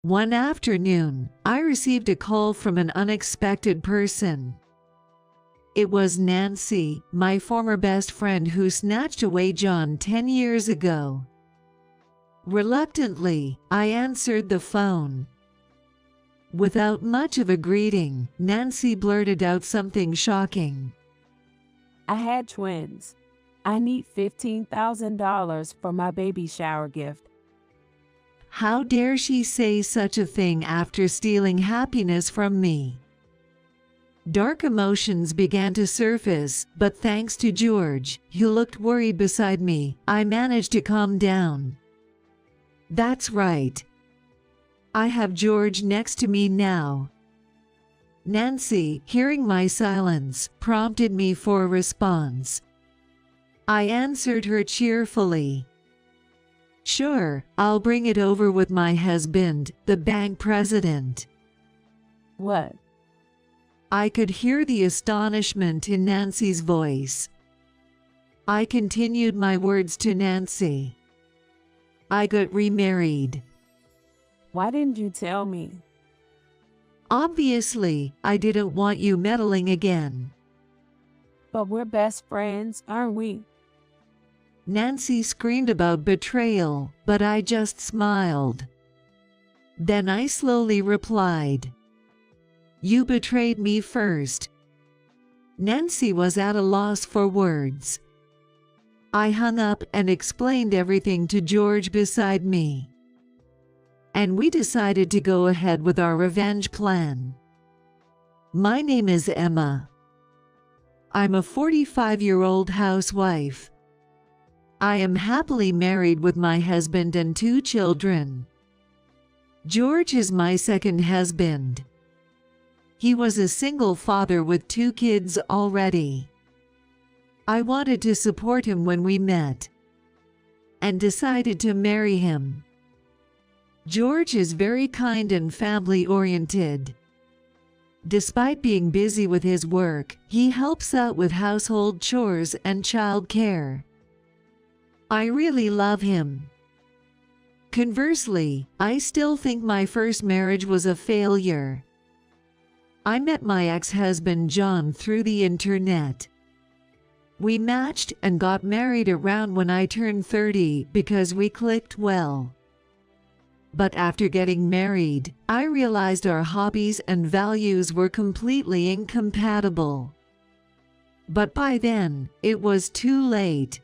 One afternoon, I received a call from an unexpected person. It was Nancy, my former best friend who snatched away John 10 years ago. Reluctantly, I answered the phone. Without much of a greeting, Nancy blurted out something shocking. I had twins. I need $15,000 for my baby shower gift. How dare she say such a thing after stealing happiness from me? Dark emotions began to surface, but thanks to George, who looked worried beside me, I managed to calm down. That's right. I have George next to me now. Nancy, hearing my silence, prompted me for a response. I answered her cheerfully. Sure, I'll bring it over with my husband, the bank president. What? I could hear the astonishment in Nancy's voice. I continued my words to Nancy. I got remarried. Why didn't you tell me? Obviously, I didn't want you meddling again. But we're best friends, aren't we? Nancy screamed about betrayal, but I just smiled. Then I slowly replied, You betrayed me first. Nancy was at a loss for words. I hung up and explained everything to George beside me. And we decided to go ahead with our revenge plan. My name is Emma. I'm a 45-year-old housewife. I am happily married with my husband and 2 children. George is my second husband. He was a single father with 2 kids already. I wanted to support him when we met and decided to marry him. George is very kind and family-oriented. Despite being busy with his work, he helps out with household chores and childcare. I really love him. Conversely, I still think my first marriage was a failure. I met my ex-husband John through the internet. We matched and got married around when I turned 30 because we clicked well. But after getting married, I realized our hobbies and values were completely incompatible. But by then, it was too late.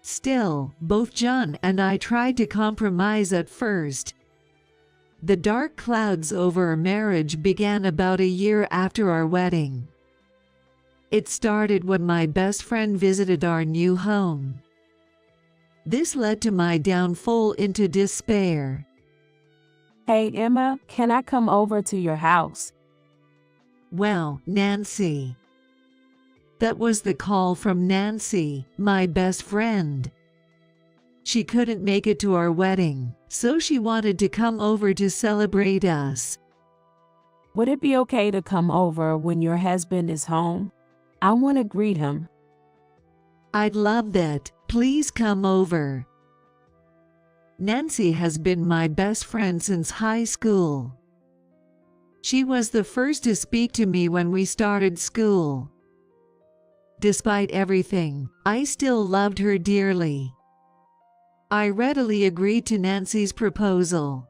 Still, both John and I tried to compromise at first. The dark clouds over our marriage began about a year after our wedding. It started when my best friend visited our new home. This led to my downfall into despair. Hey Emma, can I come over to your house? Well, Nancy. That was the call from Nancy, my best friend. She couldn't make it to our wedding, so she wanted to come over to celebrate us. Would it be okay to come over when your husband is home? I want to greet him. I'd love that. Please come over. Nancy has been my best friend since high school. She was the first to speak to me when we started school. Despite everything, I still loved her dearly. I readily agreed to Nancy's proposal,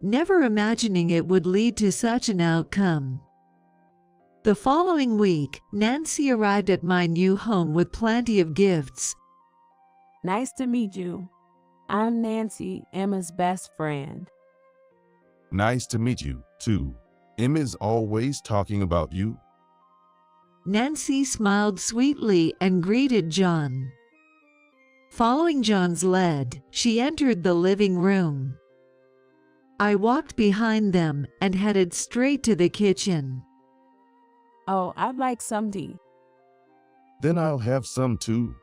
never imagining it would lead to such an outcome. The following week, Nancy arrived at my new home with plenty of gifts. Nice to meet you. I'm Nancy, Emma's best friend. Nice to meet you, too. Emma's always talking about you. Nancy smiled sweetly and greeted John. Following John's lead, she entered the living room. I walked behind them and headed straight to the kitchen. Oh, I'd like some tea. Then I'll have some too.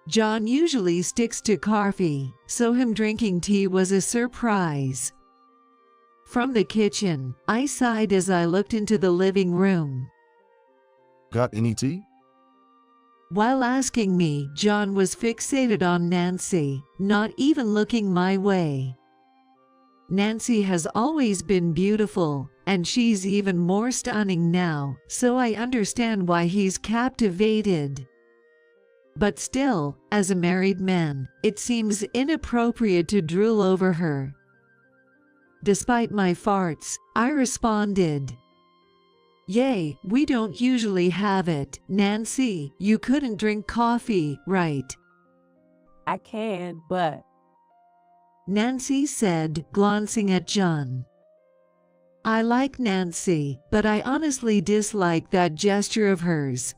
John usually sticks to coffee, so him drinking tea was a surprise. From the kitchen, I sighed as I looked into the living room. Got any tea? While asking me, John was fixated on Nancy, not even looking my way. Nancy has always been beautiful, and she's even more stunning now, so I understand why he's captivated. But still, as a married man, it seems inappropriate to drool over her. Despite my farts, I responded, "Yay, we don't usually have it. Nancy, you couldn't drink coffee, right?" I can, but Nancy said, glancing at John. I like Nancy, but I honestly dislike that gesture of hers.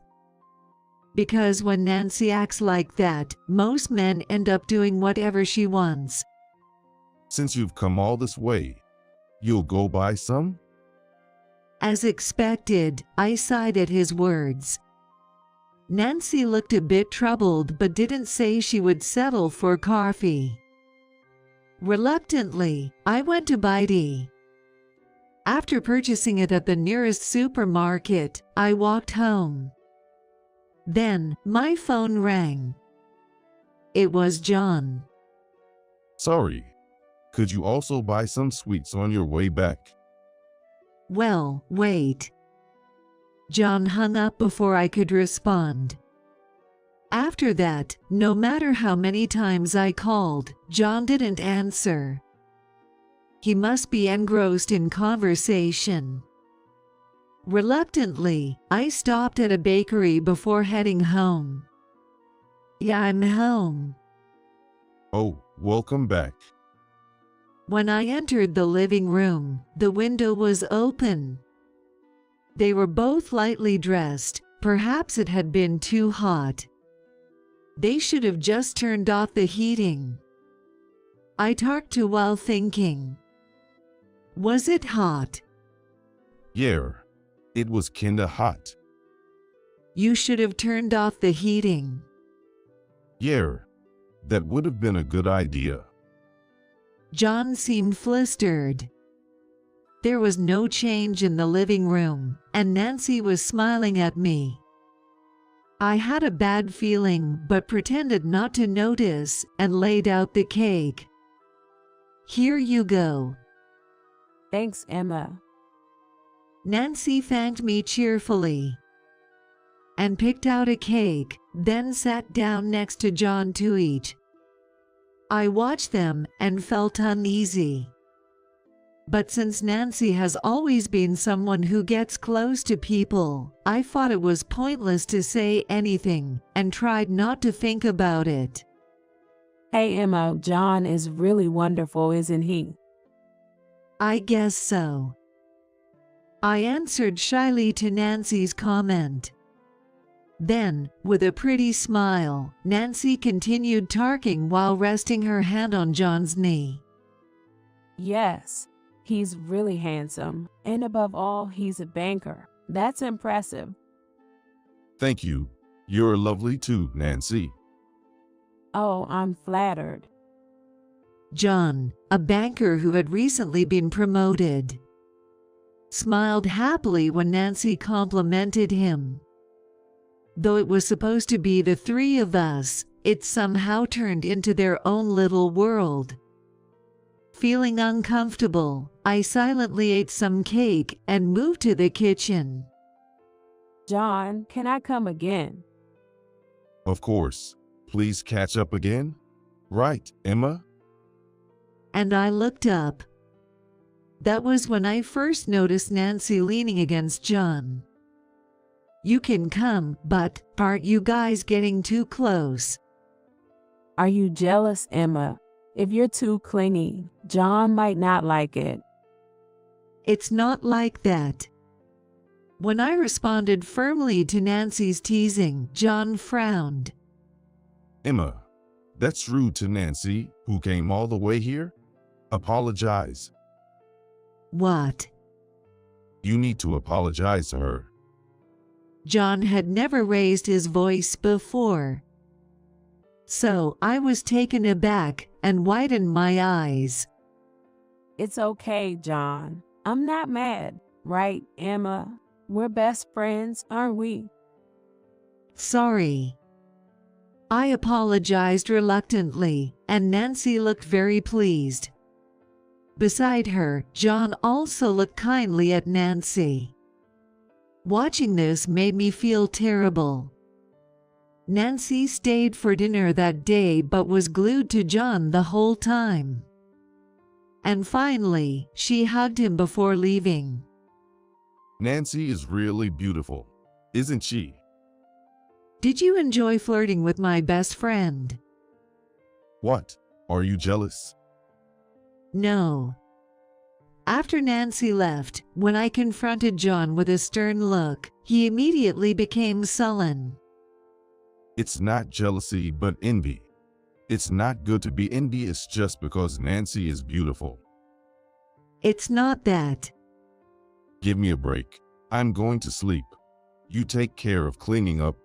Because when Nancy acts like that, most men end up doing whatever she wants. Since you've come all this way, you'll go buy some? As expected, I sighed at his words. Nancy looked a bit troubled but didn't say she would settle for coffee. Reluctantly, I went to buy tea. After purchasing it at the nearest supermarket, I walked home. Then, my phone rang. It was John. Sorry. Could you also buy some sweets on your way back? Well, wait. John hung up before I could respond. After that, no matter how many times I called, John didn't answer. He must be engrossed in conversation. Reluctantly, I stopped at a bakery before heading home. Yeah, I'm home. Oh, welcome back. When I entered the living room, the window was open. They were both lightly dressed. Perhaps it had been too hot. They should have just turned off the heating. I talked to while thinking. Was it hot? Yeah, it was kinda hot. You should have turned off the heating. Yeah, that would have been a good idea. John seemed flustered. There was no change in the living room, and Nancy was smiling at me. I had a bad feeling but pretended not to notice and laid out the cake. Here you go. thanks, Emma. Nancy thanked me cheerfully and picked out a cake, then sat down next to John to eat. I watched them and felt uneasy. But since Nancy has always been someone who gets close to people, I thought it was pointless to say anything and tried not to think about it. Hey, Emma, John is really wonderful, isn't he? I guess so. I answered shyly to Nancy's comment. Then, with a pretty smile, Nancy continued talking while resting her hand on John's knee. Yes, he's really handsome, and above all, he's a banker. That's impressive. Thank you. You're lovely too, Nancy. Oh, I'm flattered. John, a banker who had recently been promoted, smiled happily when Nancy complimented him. Though it was supposed to be the three of us, it somehow turned into their own little world. Feeling uncomfortable, I silently ate some cake and moved to the kitchen. John, can I come again? Of course. Please catch up again? Right, Emma? And I looked up. That was when I first noticed Nancy leaning against John. You can come, but aren't you guys getting too close? Are you jealous, Emma? If you're too clingy, John might not like it. It's not like that. When I responded firmly to Nancy's teasing, John frowned. Emma, that's rude to Nancy, who came all the way here. Apologize. What? You need to apologize to her. John had never raised his voice before. So I was taken aback and widened my eyes. It's okay, John. I'm not mad, right, Emma? We're best friends, aren't we? Sorry. I apologized reluctantly, and Nancy looked very pleased. Beside her, John also looked kindly at Nancy. Watching this made me feel terrible. Nancy stayed for dinner that day but was glued to John the whole time. And finally, she hugged him before leaving. Nancy is really beautiful, isn't she? Did you enjoy flirting with my best friend? What? Are you jealous? No. After Nancy left, when I confronted John with a stern look, he immediately became sullen. It's not jealousy but envy. It's not good to be envious just because Nancy is beautiful. It's not that. Give me a break. I'm going to sleep. You take care of cleaning up.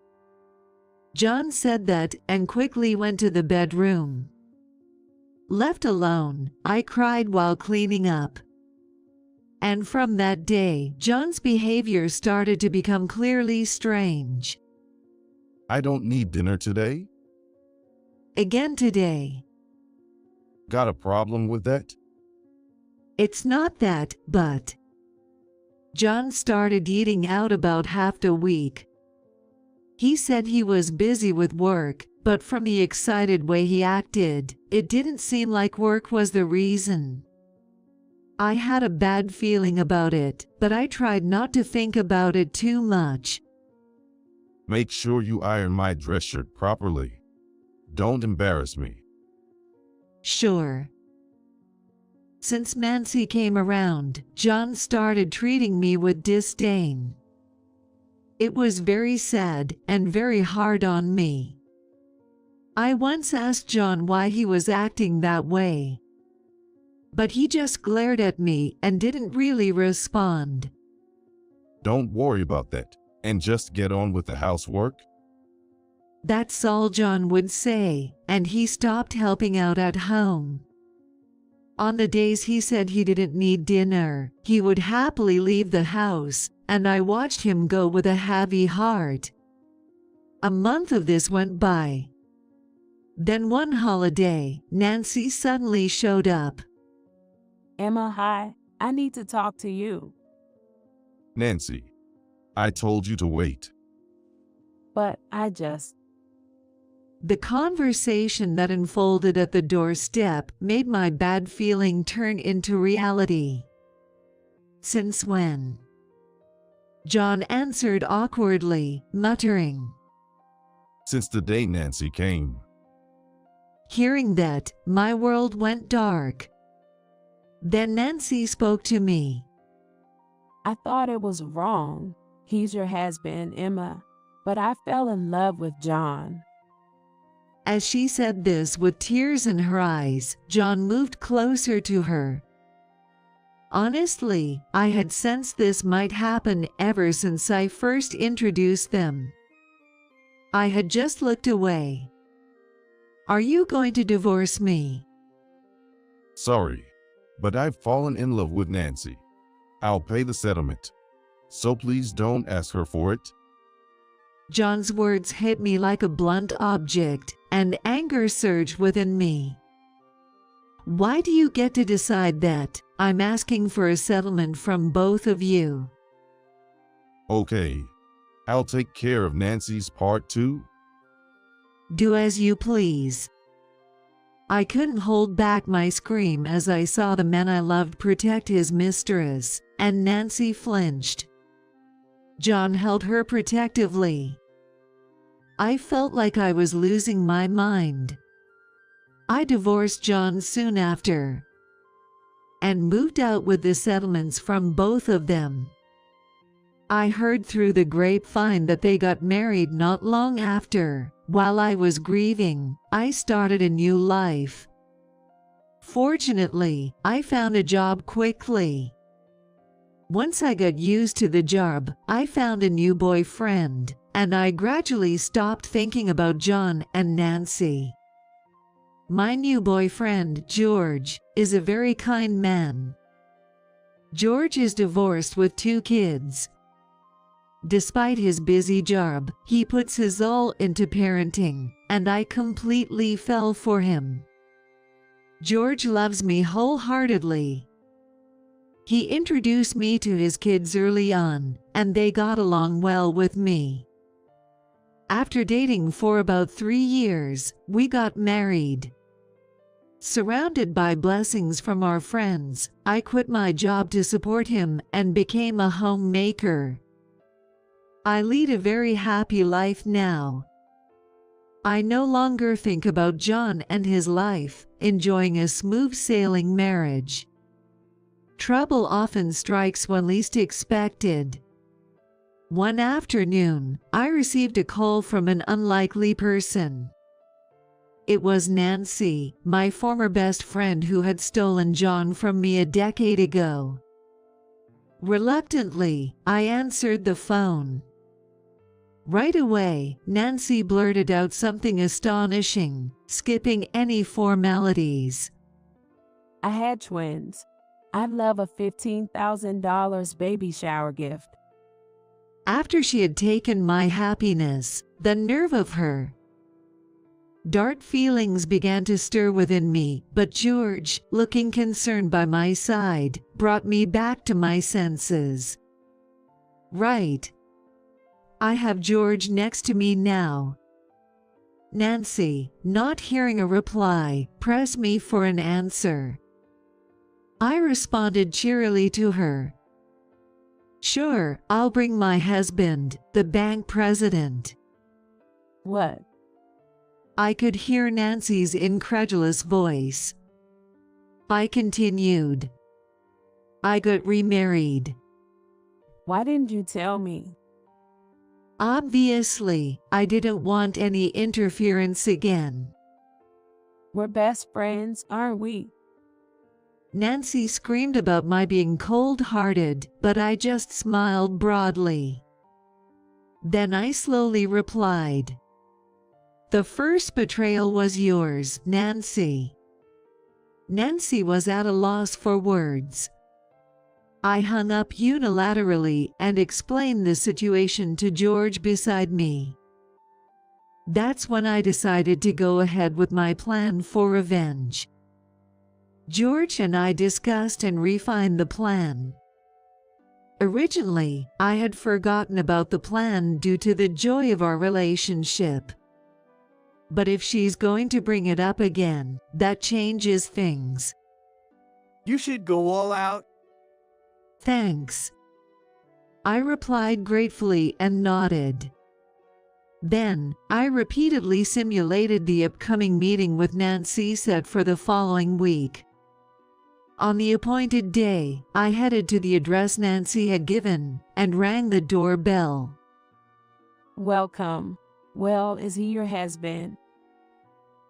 John said that and quickly went to the bedroom. Left alone, I cried while cleaning up. And from that day, John's behavior started to become clearly strange. I don't need dinner today. Again today. Got a problem with that? It's not that, but John started eating out about half a week. He said he was busy with work, but from the excited way he acted, it didn't seem like work was the reason. I had a bad feeling about it, but I tried not to think about it too much. Make sure you iron my dress shirt properly. Don't embarrass me. Sure. Since Nancy came around, John started treating me with disdain. It was very sad and very hard on me. I once asked John why he was acting that way, but he just glared at me and didn't really respond. Don't worry about that, and just get on with the housework. That's all John would say, and he stopped helping out at home. On the days he said he didn't need dinner, he would happily leave the house, and I watched him go with a heavy heart. A month of this went by. Then one holiday, Nancy suddenly showed up. Emma, hi. I need to talk to you. Nancy, I told you to wait. But The conversation that unfolded at the doorstep made my bad feeling turn into reality. Since when? John answered awkwardly, muttering. Since the day Nancy came. Hearing that, my world went dark. Then Nancy spoke to me. I thought it was wrong. He's your husband, Emma. But I fell in love with John. As she said this with tears in her eyes, John moved closer to her. Honestly, I had sensed this might happen ever since I first introduced them. I had just looked away. Are you going to divorce me? Sorry, but I've fallen in love with Nancy. I'll pay the settlement. So please don't ask her for it. John's words hit me like a blunt object, and anger surged within me. Why do you get to decide that? I'm asking for a settlement from both of you. Okay, I'll take care of Nancy's part too. Do as you please. I couldn't hold back my scream as I saw the man I loved protect his mistress, and Nancy flinched. John held her protectively. I felt like I was losing my mind. I divorced John soon after and moved out with the settlements from both of them. I heard through the grapevine that they got married not long after. While I was grieving, I started a new life. Fortunately, I found a job quickly. Once I got used to the job, I found a new boyfriend, and I gradually stopped thinking about John and Nancy. My new boyfriend, George, is a very kind man. George is divorced with 2 kids. Despite his busy job, he puts his all into parenting, and I completely fell for him. George loves me wholeheartedly. He introduced me to his kids early on, and they got along well with me. After dating for about 3 years, we got married. Surrounded by blessings from our friends, I quit my job to support him and became a homemaker. I lead a very happy life now. I no longer think about John and his life, enjoying a smooth-sailing marriage. Trouble often strikes when least expected. One afternoon, I received a call from an unlikely person. It was Nancy, my former best friend who had stolen John from me a decade ago. Reluctantly, I answered the phone. Right away, Nancy blurted out something astonishing, skipping any formalities. I had twins. I'd love a $15,000 baby shower gift. After she had taken my happiness, the nerve of her. Dark feelings began to stir within me, but George, looking concerned by my side, brought me back to my senses. Right. I have George next to me now. Nancy, not hearing a reply, pressed me for an answer. I responded cheerily to her. Sure, I'll bring my husband, the bank president. What? I could hear Nancy's incredulous voice. I continued. I got remarried. Why didn't you tell me? Obviously, I didn't want any interference again. We're best friends, aren't we? Nancy screamed about my being cold-hearted, but I just smiled broadly. Then I slowly replied. The first betrayal was yours, Nancy. Nancy was at a loss for words. I hung up unilaterally and explained the situation to George beside me. That's when I decided to go ahead with my plan for revenge. George and I discussed and refined the plan. Originally, I had forgotten about the plan due to the joy of our relationship. But if she's going to bring it up again, that changes things. You should go all out. Thanks. I replied gratefully and nodded. Then, I repeatedly simulated the upcoming meeting with Nancy set for the following week. On the appointed day, I headed to the address Nancy had given and rang the doorbell. Welcome. Well, is he your husband?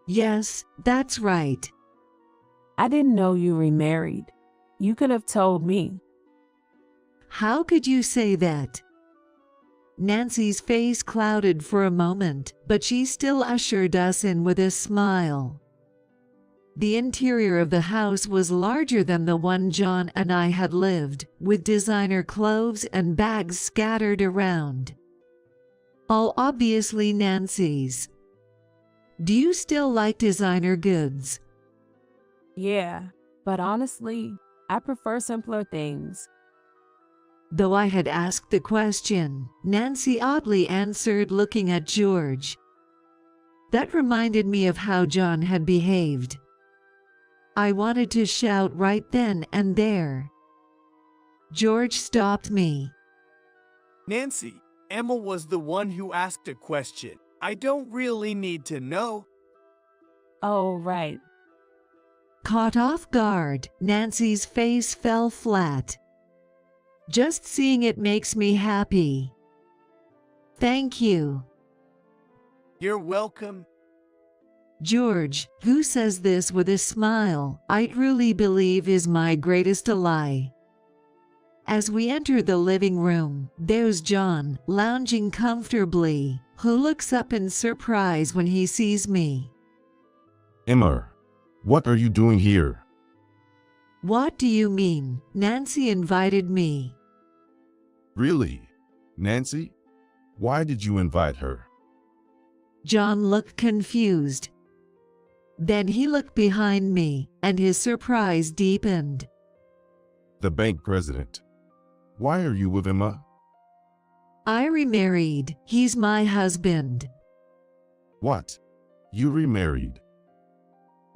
Yes, that's right. I didn't know you remarried. You could have told me. How could you say that? Nancy's face clouded for a moment, but she still ushered us in with a smile. The interior of the house was larger than the one John and I had lived, with designer clothes and bags scattered around. All obviously Nancy's. Do you still like designer goods? Yeah, but honestly, I prefer simpler things. Though I had asked the question, Nancy oddly answered, looking at George. That reminded me of how John had behaved. I wanted to shout right then and there. George stopped me. Nancy, Emma was the one who asked a question. I don't really need to know. Oh, right. Caught off guard, Nancy's face fell flat. Just seeing it makes me happy. Thank you. You're welcome. George, who says this with a smile, I truly believe is my greatest ally. As we enter the living room, there's John, lounging comfortably, who looks up in surprise when he sees me. Emma, what are you doing here? What do you mean? Nancy invited me. Really? Nancy? Why did you invite her? John looked confused. Then he looked behind me, and his surprise deepened. The bank president. Why are you with Emma? I remarried. He's my husband. What? You remarried?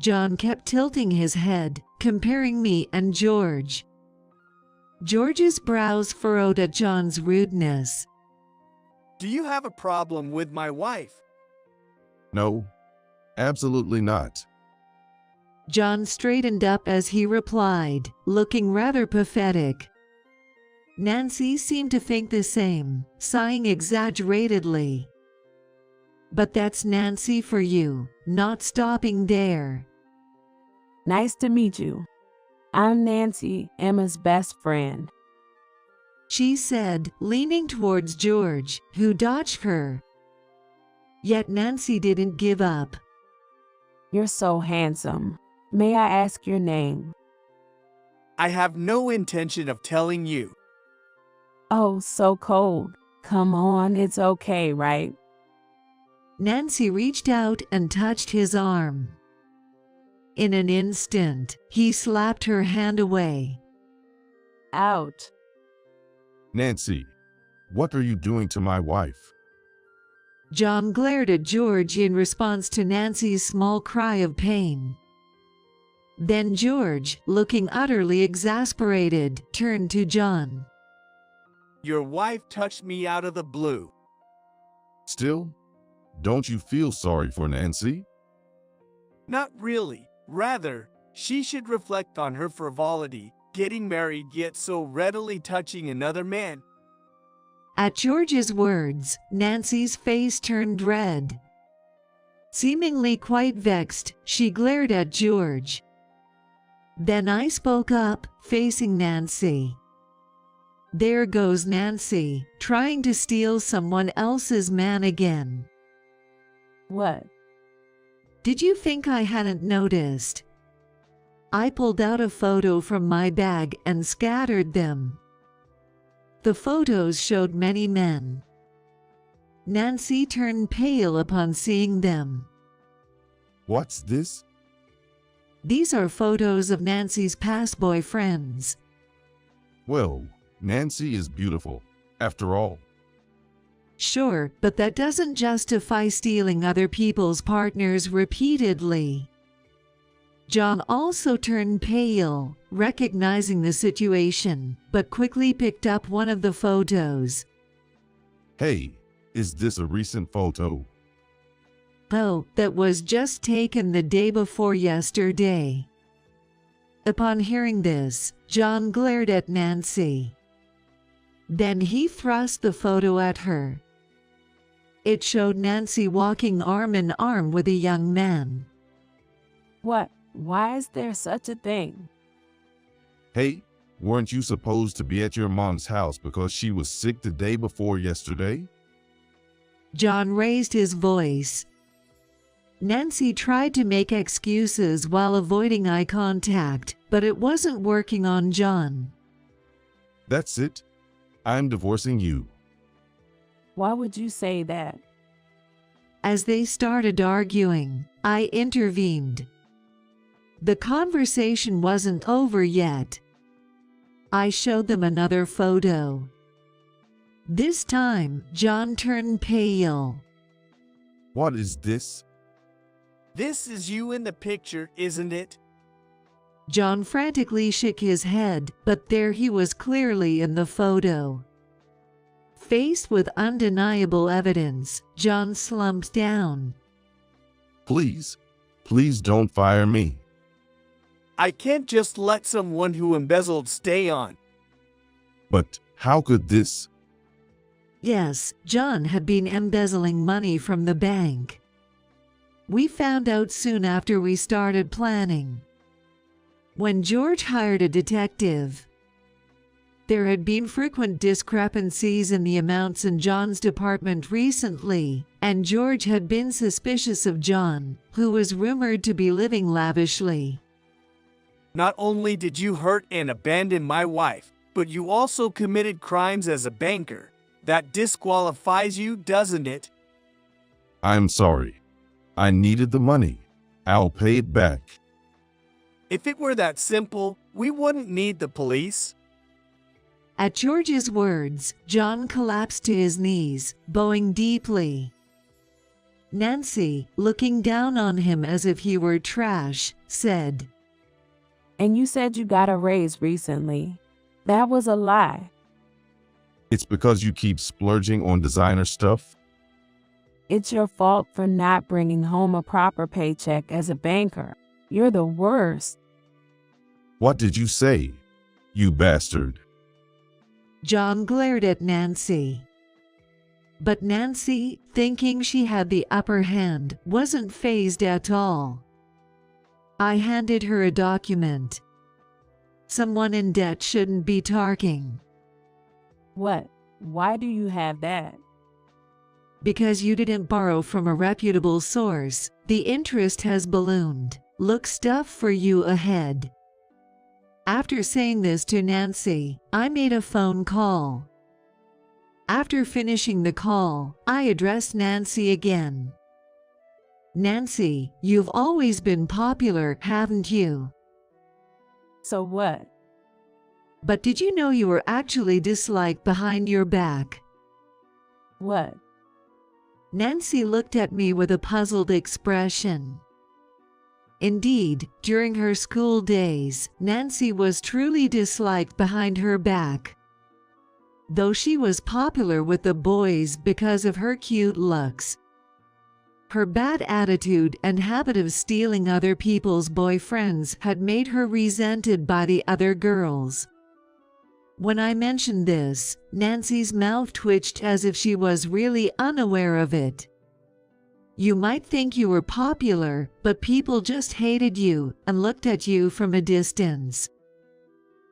John kept tilting his head, comparing me and George. George's brows furrowed at John's rudeness. Do you have a problem with my wife? No, absolutely not. John straightened up as he replied, looking rather pathetic. Nancy seemed to think the same, sighing exaggeratedly. But that's Nancy for you, not stopping there. Nice to meet you. I'm Nancy, Emma's best friend. She said, leaning towards George, who dodged her. Yet Nancy didn't give up. You're so handsome. May I ask your name? I have no intention of telling you. Oh, so cold. Come on, it's okay, right? Nancy reached out and touched his arm. In an instant, he slapped her hand away. Out. Nancy, what are you doing to my wife? John glared at George in response to Nancy's small cry of pain. Then George, looking utterly exasperated, turned to John. Your wife touched me out of the blue. Still? Don't you feel sorry for Nancy? Not really. Rather, she should reflect on her frivolity, getting married yet so readily touching another man. At George's words, Nancy's face turned red. Seemingly quite vexed, she glared at George. Then I spoke up, facing Nancy. There goes Nancy, trying to steal someone else's man again. What? Did you think I hadn't noticed? I pulled out a photo from my bag and scattered them. The photos showed many men. Nancy turned pale upon seeing them. What's this? These are photos of Nancy's past boyfriends. Well, Nancy is beautiful, after all. Sure, but that doesn't justify stealing other people's partners repeatedly. John also turned pale, recognizing the situation, but quickly picked up one of the photos. Hey, is this a recent photo? Oh, that was just taken the day before yesterday. Upon hearing this, John glared at Nancy. Then he thrust the photo at her. It showed Nancy walking arm in arm with a young man. What? Why is there such a thing? Hey, weren't you supposed to be at your mom's house because she was sick the day before yesterday? John raised his voice. Nancy tried to make excuses while avoiding eye contact, but it wasn't working on John. That's it. I'm divorcing you. Why would you say that? As they started arguing, I intervened. The conversation wasn't over yet. I showed them another photo. This time, John turned pale. What is this? This is you in the picture, isn't it? John frantically shook his head, but there he was clearly in the photo. Faced with undeniable evidence, John slumped down. Please, please don't fire me. I can't just let someone who embezzled stay on. But how could this? Yes, John had been embezzling money from the bank. We found out soon after we started planning. When George hired a detective, there had been frequent discrepancies in the amounts in John's department recently, and George had been suspicious of John, who was rumored to be living lavishly. Not only did you hurt and abandon my wife, but you also committed crimes as a banker. That disqualifies you, doesn't it? I'm sorry. I needed the money. I'll pay it back. If it were that simple, we wouldn't need the police. At George's words, John collapsed to his knees, bowing deeply. Nancy, looking down on him as if he were trash, said, And you said you got a raise recently. That was a lie. It's because you keep splurging on designer stuff? It's your fault for not bringing home a proper paycheck as a banker. You're the worst. What did you say, you bastard? John glared at Nancy. But Nancy, thinking she had the upper hand, wasn't fazed at all. I handed her a document. Someone in debt shouldn't be talking. What? Why do you have that? Because you didn't borrow from a reputable source, the interest has ballooned. Look stuff for you ahead. After saying this to Nancy, I made a phone call. After finishing the call, I addressed Nancy again. Nancy, you've always been popular, haven't you? So what? But did you know you were actually disliked behind your back? What? Nancy looked at me with a puzzled expression. Indeed, during her school days, Nancy was truly disliked behind her back. Though she was popular with the boys because of her cute looks, her bad attitude and habit of stealing other people's boyfriends had made her resented by the other girls. When I mentioned this, Nancy's mouth twitched as if she was really unaware of it. You might think you were popular, but people just hated you and looked at you from a distance.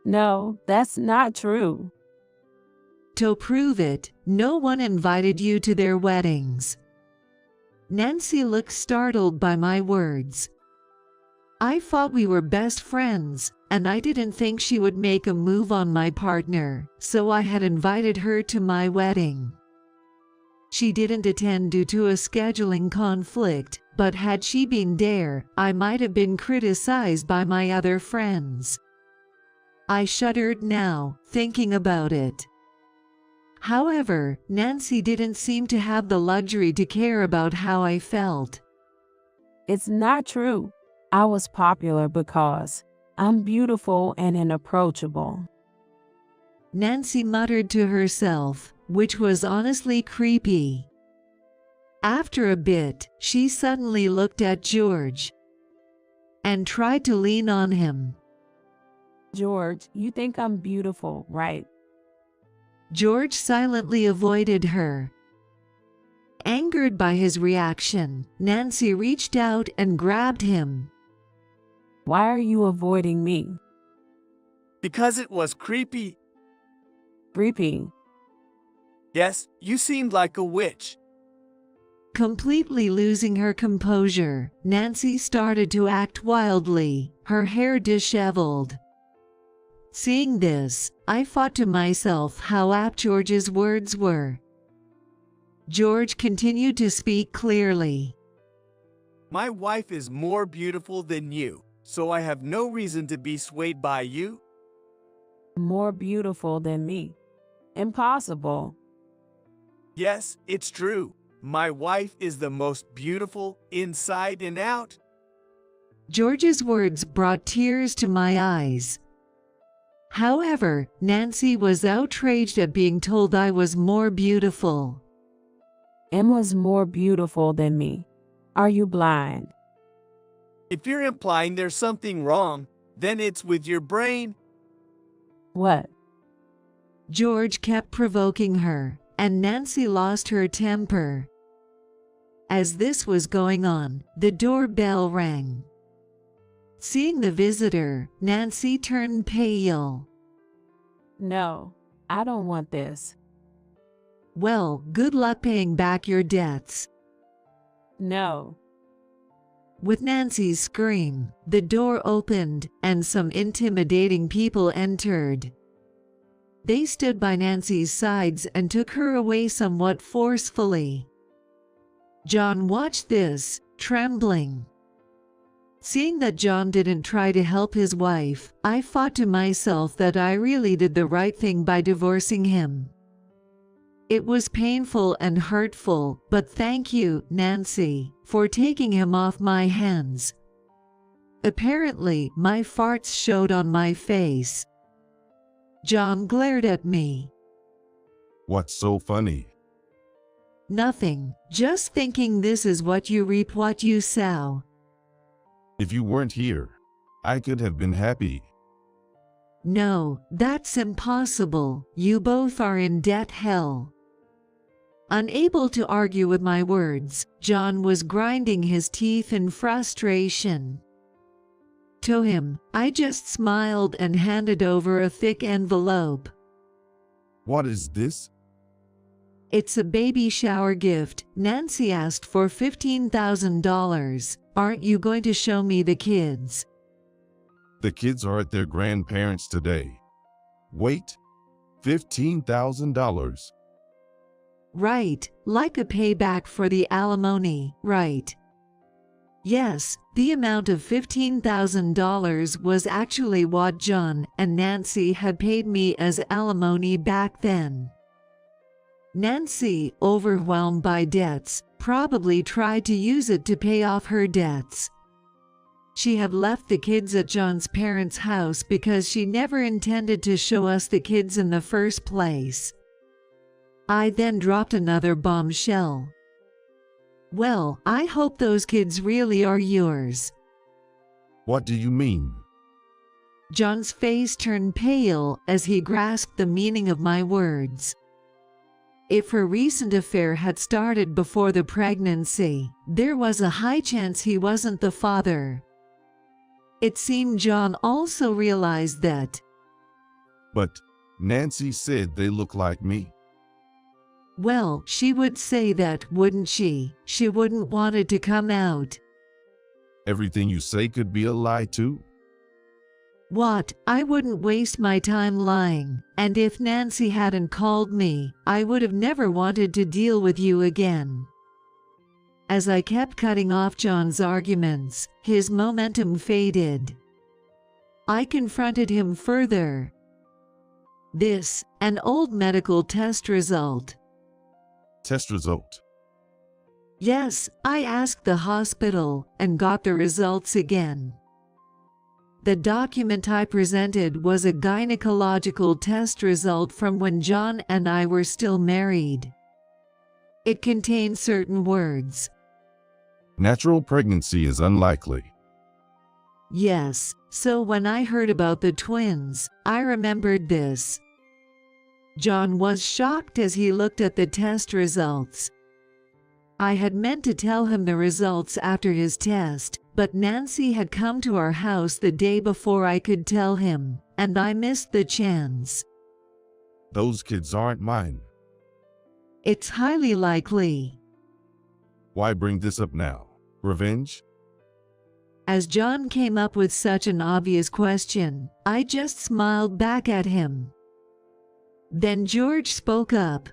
No, that's not true. To prove it, no one invited you to their weddings. Nancy looked startled by my words. I thought we were best friends, and I didn't think she would make a move on my partner, so I had invited her to my wedding. She didn't attend due to a scheduling conflict, but had she been there, I might have been criticized by my other friends. I shuddered now, thinking about it. However, Nancy didn't seem to have the luxury to care about how I felt. It's not true. I was popular because I'm beautiful and inapproachable. Nancy muttered to herself, which was honestly creepy. After a bit, she suddenly looked at George and tried to lean on him. George, you think I'm beautiful, right? George silently avoided her. Angered by his reaction, Nancy reached out and grabbed him. Why are you avoiding me? Because it was creepy. Creepy. Yes, you seemed like a witch. Completely losing her composure, Nancy started to act wildly, her hair disheveled. Seeing this, I thought to myself how apt George's words were. George continued to speak clearly. My wife is more beautiful than you, so I have no reason to be swayed by you. More beautiful than me. Impossible. Yes, it's true. My wife is the most beautiful inside and out. George's words brought tears to my eyes. However, Nancy was outraged at being told I was more beautiful. Emma's more beautiful than me. Are you blind? If you're implying there's something wrong, then it's with your brain. What? George kept provoking her, and Nancy lost her temper. As this was going on, the doorbell rang. Seeing the visitor, Nancy turned pale. No, I don't want this. Well, good luck paying back your debts. No. With Nancy's scream, the door opened and some intimidating people entered. They stood by Nancy's sides and took her away somewhat forcefully. John watched this, trembling. Seeing that John didn't try to help his wife, I thought to myself that I really did the right thing by divorcing him. It was painful and hurtful, but thank you, Nancy, for taking him off my hands. Apparently, my farts showed on my face. John glared at me. What's so funny? Nothing, just thinking this is what you reap what you sow. If you weren't here, I could have been happy. No, that's impossible. You both are in debt hell. Unable to argue with my words, John was grinding his teeth in frustration. To him, I just smiled and handed over a thick envelope. What is this? It's a baby shower gift. Nancy asked for $15,000. Aren't you going to show me the kids? The kids are at their grandparents today. Wait, $15,000. Right, like a payback for the alimony, right? Yes, the amount of $15,000 was actually what John and Nancy had paid me as alimony back then. Nancy, overwhelmed by debts, probably tried to use it to pay off her debts. She had left the kids at John's parents' house because she never intended to show us the kids in the first place. I then dropped another bombshell. Well, I hope those kids really are yours. What do you mean? John's face turned pale as he grasped the meaning of my words. If her recent affair had started before the pregnancy, there was a high chance he wasn't the father. It seemed John also realized that. But Nancy said they look like me. Well, she would say that, wouldn't she? She wouldn't want it to come out. Everything you say could be a lie too. What? I wouldn't waste my time lying, and if Nancy hadn't called me, I would have never wanted to deal with you again. As I kept cutting off John's arguments, his momentum faded. I confronted him further. This, an old medical test result. Test result. Yes, I asked the hospital and got the results again. The document I presented was a gynecological test result from when John and I were still married. It contained certain words. Natural pregnancy is unlikely. Yes, so when I heard about the twins, I remembered this. John was shocked as he looked at the test results. I had meant to tell him the results after his test, but Nancy had come to our house the day before I could tell him, and I missed the chance. Those kids aren't mine. It's highly likely. Why bring this up now? Revenge? As John came up with such an obvious question, I just smiled back at him. Then George spoke up.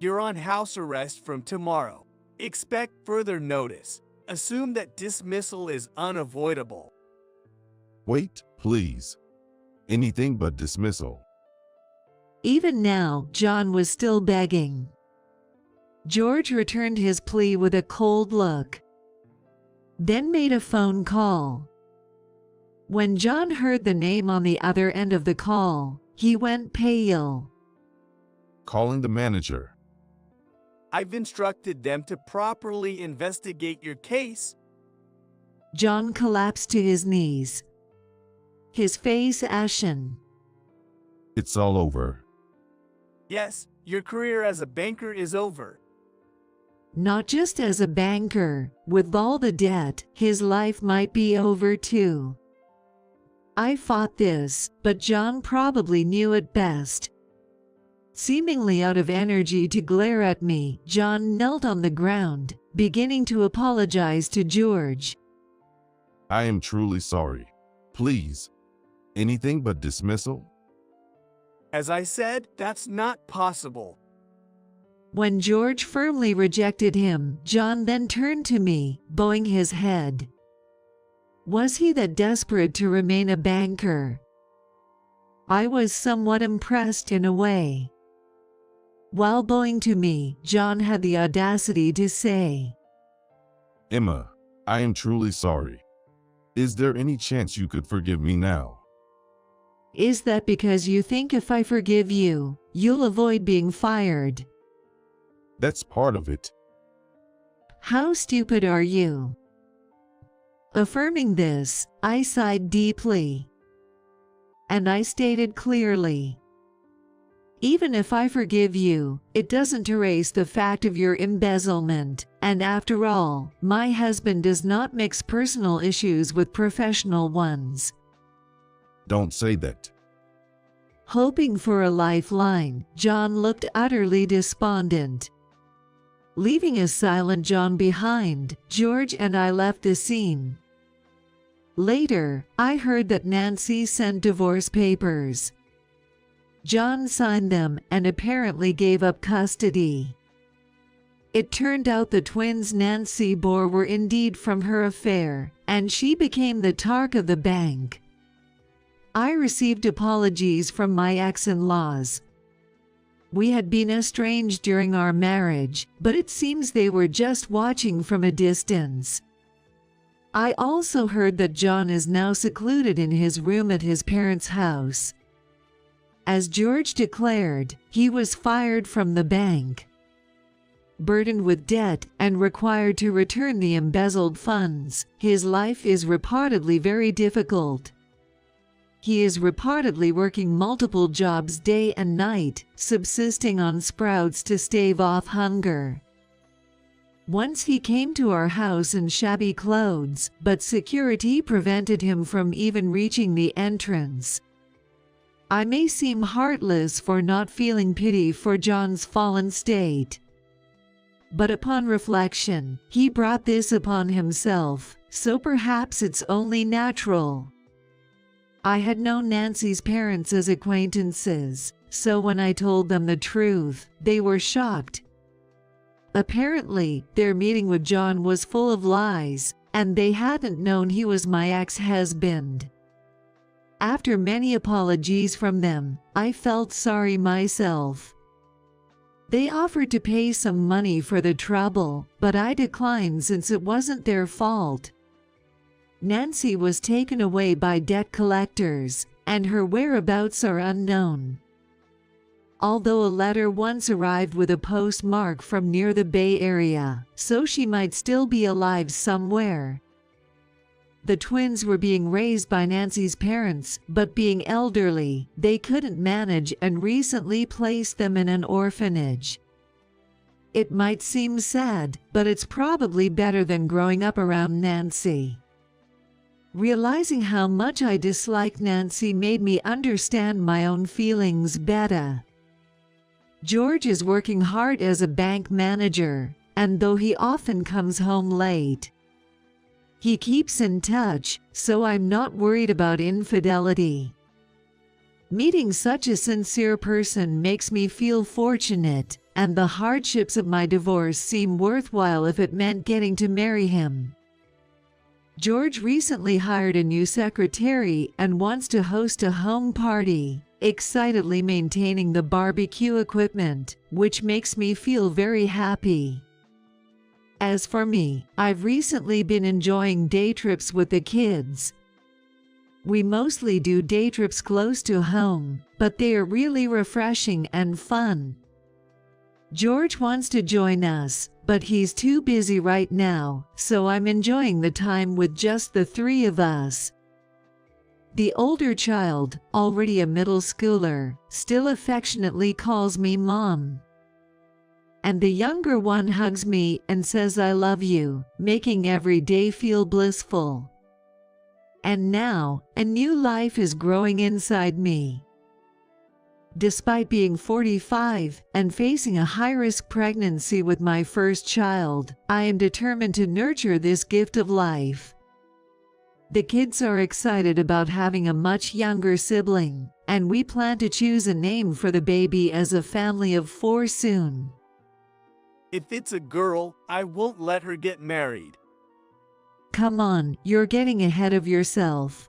You're on house arrest from tomorrow. Expect further notice. Assume that dismissal is unavoidable. Wait, please. Anything but dismissal. Even now, John was still begging. George returned his plea with a cold look. Then made a phone call. When John heard the name on the other end of the call, he went pale. Calling the manager. I've instructed them to properly investigate your case. John collapsed to his knees, his face ashen. It's all over. Yes, your career as a banker is over. Not just as a banker, with all the debt, his life might be over too. I fought this, but John probably knew it best. Seemingly out of energy to glare at me, John knelt on the ground, beginning to apologize to George. I am truly sorry. Please. Anything but dismissal? As I said, that's not possible. When George firmly rejected him, John then turned to me, bowing his head. Was he that desperate to remain a banker? I was somewhat impressed in a way. While bowing to me, John had the audacity to say, Emma, I am truly sorry. Is there any chance you could forgive me now? "Is that because you think if I forgive you, you'll avoid being fired?" That's part of it. How stupid are you? Affirming this, I sighed deeply. And I stated clearly, "Even if I forgive you, it doesn't erase the fact of your embezzlement, and after all, my husband does not mix personal issues with professional ones." Don't say that. Hoping for a lifeline, John looked utterly despondent. Leaving a silent John behind, George and I left the scene. Later, I heard that Nancy sent divorce papers. John signed them and apparently gave up custody. It turned out the twins Nancy bore were indeed from her affair, and she became the talk of the bank. I received apologies from my ex-in-laws. We had been estranged during our marriage, but it seems they were just watching from a distance. I also heard that John is now secluded in his room at his parents' house. As George declared, he was fired from the bank, burdened with debt and required to return the embezzled funds. His life is reportedly very difficult. He is reportedly working multiple jobs day and night, subsisting on sprouts to stave off hunger. Once he came to our house in shabby clothes, but security prevented him from even reaching the entrance. I may seem heartless for not feeling pity for John's fallen state, but upon reflection, he brought this upon himself, so perhaps it's only natural. I had known Nancy's parents as acquaintances, so when I told them the truth, they were shocked. Apparently, their meeting with John was full of lies, and they hadn't known he was my ex-husband. After many apologies from them, I felt sorry myself. They offered to pay some money for the trouble, but I declined since it wasn't their fault. Nancy was taken away by debt collectors, and her whereabouts are unknown. Although a letter once arrived with a postmark from near the Bay Area, so she might still be alive somewhere. The twins were being raised by Nancy's parents, but being elderly, they couldn't manage and recently placed them in an orphanage. It might seem sad, but it's probably better than growing up around Nancy. Realizing how much I disliked Nancy made me understand my own feelings better. George is working hard as a bank manager, and though he often comes home late, he keeps in touch, so I'm not worried about infidelity. Meeting such a sincere person makes me feel fortunate, and the hardships of my divorce seem worthwhile if it meant getting to marry him. George recently hired a new secretary and wants to host a home party, excitedly maintaining the barbecue equipment, which makes me feel very happy. As for me, I've recently been enjoying day trips with the kids. We mostly do day trips close to home, but they are really refreshing and fun. George wants to join us, but he's too busy right now, so I'm enjoying the time with just the three of us. The older child, already a middle schooler, still affectionately calls me Mom. And the younger one hugs me and says I love you, making every day feel blissful. And now, a new life is growing inside me. Despite being 45 and facing a high-risk pregnancy with my first child, I am determined to nurture this gift of life. The kids are excited about having a much younger sibling, and we plan to choose a name for the baby as a family of 4 soon. If it's a girl, I won't let her get married. Come on, you're getting ahead of yourself.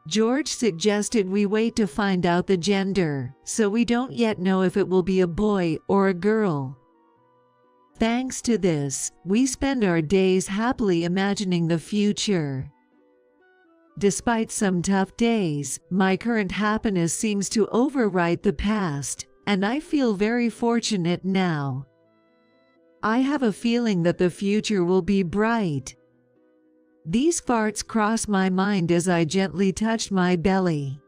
George suggested we wait to find out the gender, so we don't yet know if it will be a boy or a girl. Thanks to this, we spend our days happily imagining the future. Despite some tough days, my current happiness seems to overwrite the past, and I feel very fortunate now. I have a feeling that the future will be bright. These farts crossed my mind as I gently touched my belly.